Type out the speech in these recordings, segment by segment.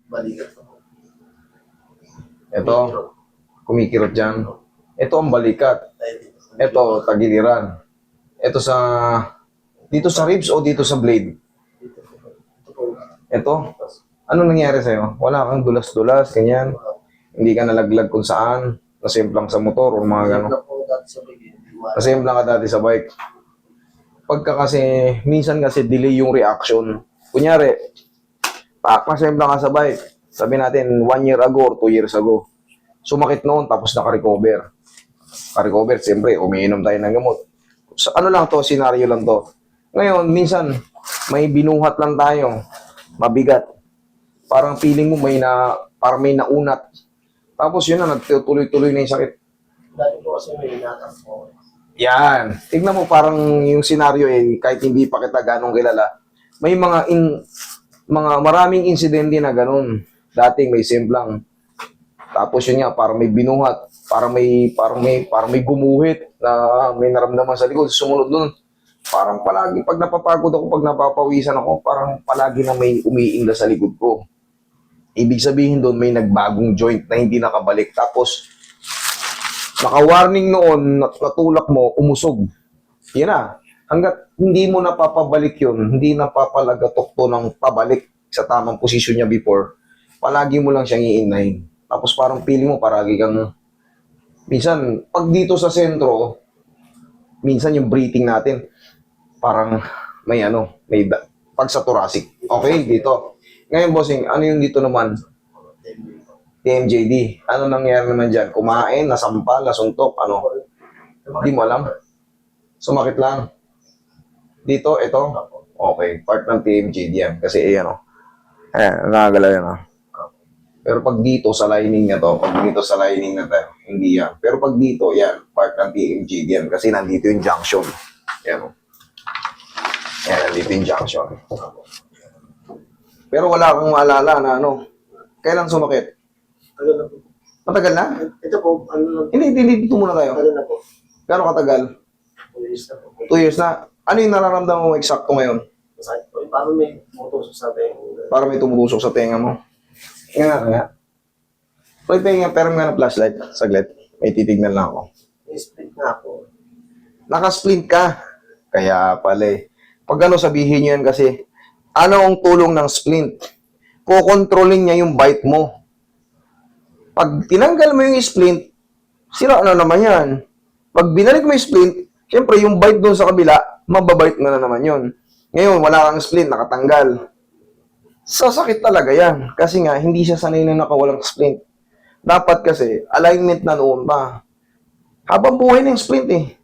Balikat ako. Ito, kumikirot dyan. Ito ang balikat. Ito, tagiliran. Ito sa, dito sa ribs o dito sa blade? Ito, ano nangyari sa'yo? Wala kang dulas-dulas, ganyan. Hindi ka nalaglag kung saan. Nasimplang sa motor o mga gano'n. Nasimplang ka dati sa bike. Pagka kasi, minsan kasi delay yung reaction. Kunyari, nasimplang ka sa bike. Sabi natin, 1 year ago or 2 years ago. Sumakit noon, tapos naka-recover. Naka-recover, siyempre, umiinom tayo ng gamot. So, ano lang to, senaryo lang to. Ngayon, minsan, may binuhat lang tayo. Mabigat. Parang feeling mo parang may naunat. Tapos yun na, nagtuloy-tuloy na yung sakit. Dati po kasi may inatak po. Yan. Tignan mo parang yung senaryo kahit hindi pa kita ganong kilala, may maraming insidente na ganun. Dating may simplang. Tapos yun nga, parang may binuhat, parang may gumuhit na may naramdaman sa likod. Sumunod nun, parang palagi, pag napapagod ako, pag napapawisan ako, parang palagi na may umiingla sa likod ko. Ibig sabihin doon, may nagbagong joint na hindi nakabalik. Tapos, naka-warning noon, natulak mo, umusog. Yan na. Hanggat hindi mo napapabalik yun, hindi napapalagatok to ng pabalik sa tamang posisyon niya before, palagi mo lang siyang iinahin. Tapos parang feeling mo, paragi kang, minsan, pag dito sa sentro, minsan yung breathing natin, parang pag sa thoracic. Okay, dito. Ngayon, bossing, ano yung dito naman? TMJD. Ano nangyari naman dyan? Kumain, nasampal, nasuntok, ano? Hindi mo alam? Sumakit lang. Dito, ito. Okay, part ng TMJD yan. Kasi ayan, nakagalaw yan, Pero pag dito sa lining niya to, pag dito sa lining na to, hindi yan. Pero pag dito, yan, part ng TMJD yan. Kasi nandito yung junction. Yan, Yan, nandito yung junction. Pero wala kang maalala na kailan sumakit? Tagal na po. Matagal na? Ito po, ano na po. Hindi, dito muna tayo. Tagal na po. Gano'ng katagal? 2 years na po. 2 years na. Ano yung nararamdaman mo eksakto ngayon? Masakit po. Parang may motusok sa atin. Para may tumutusok sa tenga mo. Nga. Pwede nga, pero nga ng flashlight. Saglit. May titignan lang ako. May split nga po. Nakasplint ka. Kaya pala Pag sabihin nyo yan kasi, ano ang tulong ng splint? Kukontrolin niya yung bite mo. Pag tinanggal mo yung splint, sira na naman yan. Pag binalik mo yung splint, syempre yung bite doon sa kabila, mababite na naman yun. Ngayon, wala kang splint, nakatanggal. Sasakit talaga yan. Kasi nga, hindi siya sanay na nakawalang splint. Dapat kasi, alignment na noon pa. Habang buhay na yung splint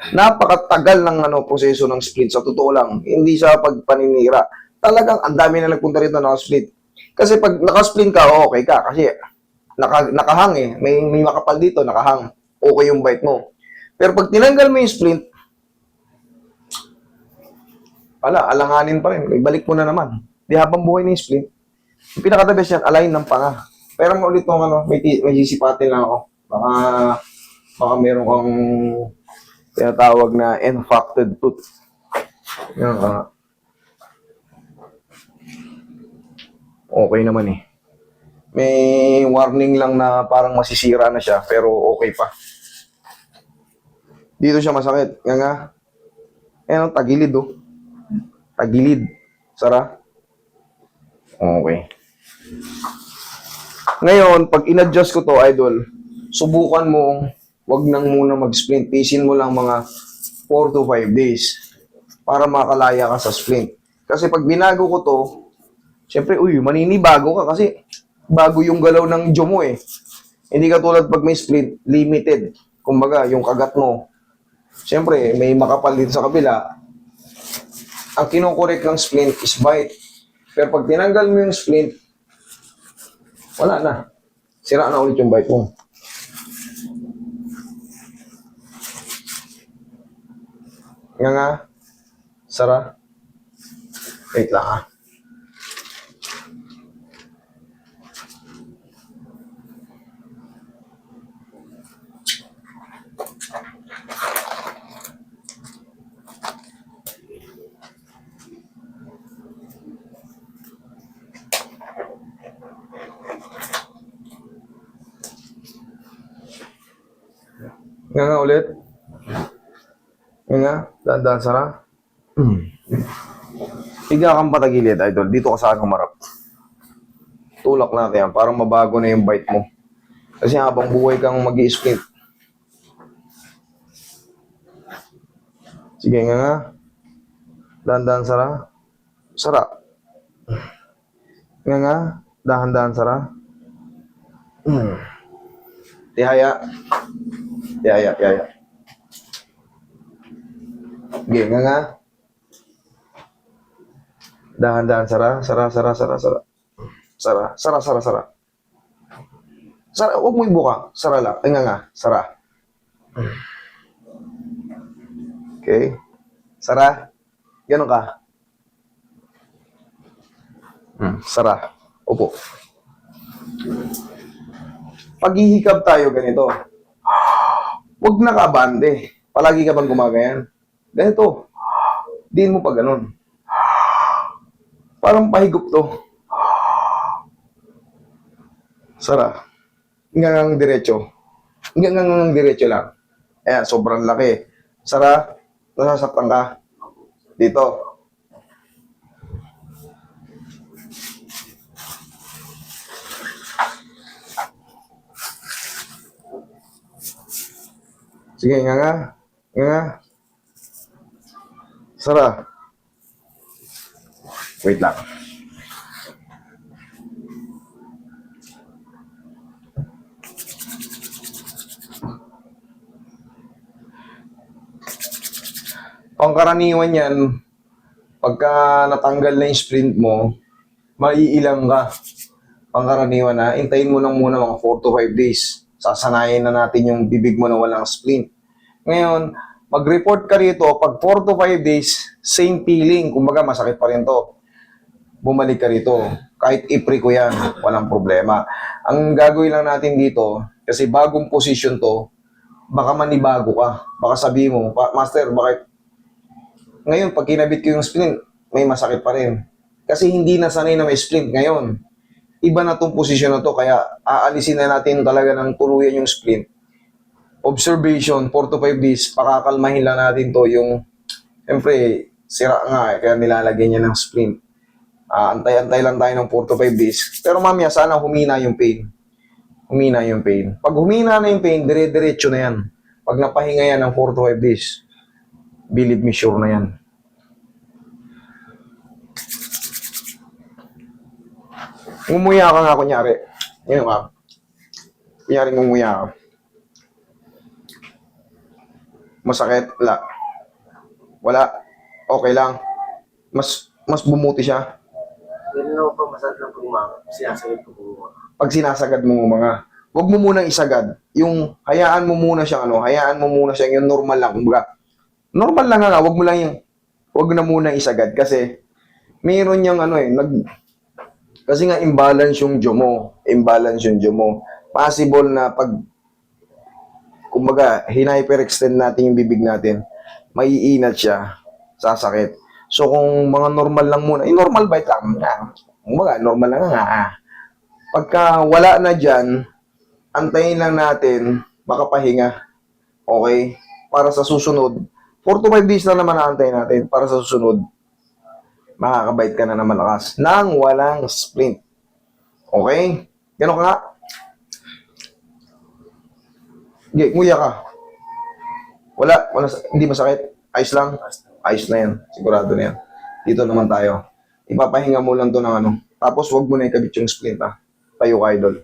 napakatagal ng proseso ng splint. Sa totoo lang, hindi siya pagpaninira. Talagang ang dami na nagpunta rito na naka-split. Kasi pag naka-splint ka, okay ka. Kasi nakahang May makapal dito, nakahang. Okay yung bite mo. Pero pag tinanggal mo yung splint, alanganin pa rin. Ibalik mo na naman. Di habang buhay na yung splint. Yung pinaka-the best yan, align ng panga. Pero ulit nung may sisipatin lang ako. Baka meron kang tinatawag na infected tooth. Yan okay naman May warning lang na parang masisira na siya, pero okay pa. Dito siya masakit. Nga. Tagilid Tagilid. Sara. Okay. Ngayon, pag in-adjust ko to, idol, subukan mo, wag nang muna mag-splint. Pisin mo lang mga 4 to 5 days para makalaya ka sa splint. Kasi pag binago ko to, syempre, maninibago ka kasi bago yung galaw ng jaw mo Hindi ka tulad pag may splint, limited. Kumbaga, yung kagat mo. Syempre, may makapal dito sa kabila. Ang kinukorek ng splint is bite. Pero pag tinanggal mo yung splint, wala na. Sira na ulit yung bite mo. Nga. Sara. Wait lang Nga ulit. Nga, dahan-dahan sara. Higa kang patagilid, idol. Dito ka sa akin humarap. Tulak natin yan para mabago na yung bite mo. Kasi habang buhay kang mag-i-split. Sige nga. Dahan-dahan sara. Sara. Nga. Dahan-dahan sara. Tihaya. Tihaya. Sige nga. Dahan-dahan sara. Sara. Sara, huwag mo ibuka. Sara lang. Ay nga. Sara. Okay. Sara. Ganon ka. Sara. Upo. Paghihikab tayo ganito. Huwag nakabande. Palagi ka bang gumagayan? Ganito. Diin mo pa ganon. Parang pahigop to. Sara. Hanggang diretso. Hanggang diretso lang. Ayan, sobrang laki. Sara, nasasaktan ka. Dito. Sige, nga. Sara. Wait lang. Pangkaraniwan yan, pagka natanggal na yung splint mo, maiilang ka. Pangkaraniwan na, hintayin mo lang muna mga 4 to 5 days. Sasanayin na natin yung bibig mo na walang splint. Ngayon, mag-report ka rito, pag 4 to 5 days, same feeling. Kumbaga, masakit pa rin to. Bumalik ka rito. Kahit ipre ko yan, walang problema. Ang gagawin lang natin dito, kasi bagong position to, baka manibago ka. Baka sabihin mo, Master, bakit ngayon, pag kinabit ko yung splint, may masakit pa rin. Kasi hindi na sanay na may splint ngayon. Iba na tong posisyon na to, kaya aalisin na natin talaga ng tuluyan yung splint. Observation, 4 to 5 days, pakakalmahin lang natin to yung, siyempre, sira nga kaya nilalagyan niya ng splint. Antay-antay lang tayo ng 4 to 5 days. Pero mamaya, sana humina yung pain. Pag humina na yung pain, dire-diretso na yan. Pag napahinga yan ng 4 to 5 days, believe me, sure na yan. Ngumuya ka nga, kunyari. Ngayon ka. Kunyari ngumuya ka. Masakit? Wala. Okay lang. Mas bumuti siya. Ganun ako pa, masakit lang pag sinasagad ko po. Pag sinasagad mo mga, huwag mo munang isagad. Yung hayaan mo muna siyang yung normal lang. Kumbaga, normal lang nga, huwag na muna isagad kasi mayroon niyang kasi nga imbalance yung jaw mo. Possible na pag kumbaga, hina-hyperextend natin yung bibig natin, maiinat siya, sasakit. So kung mga normal lang muna, normal bite lang, kumbaga, normal lang nga. Pagka wala na dyan, antayin lang natin, makapahinga. Okay? Para sa susunod, 4 to 5 days na naman naantay natin para sa susunod, makakabite ka na naman lakas nang walang splint. Okay? Ganon ka nga. Okay, nguya ka. Wala, hindi masakit. Ayos lang. Ayos na yan. Sigurado na yan. Dito naman tayo. Ipapahinga mo lang to ng Tapos wag mo na ikabit yung splint, ha. Tayo ka, idol.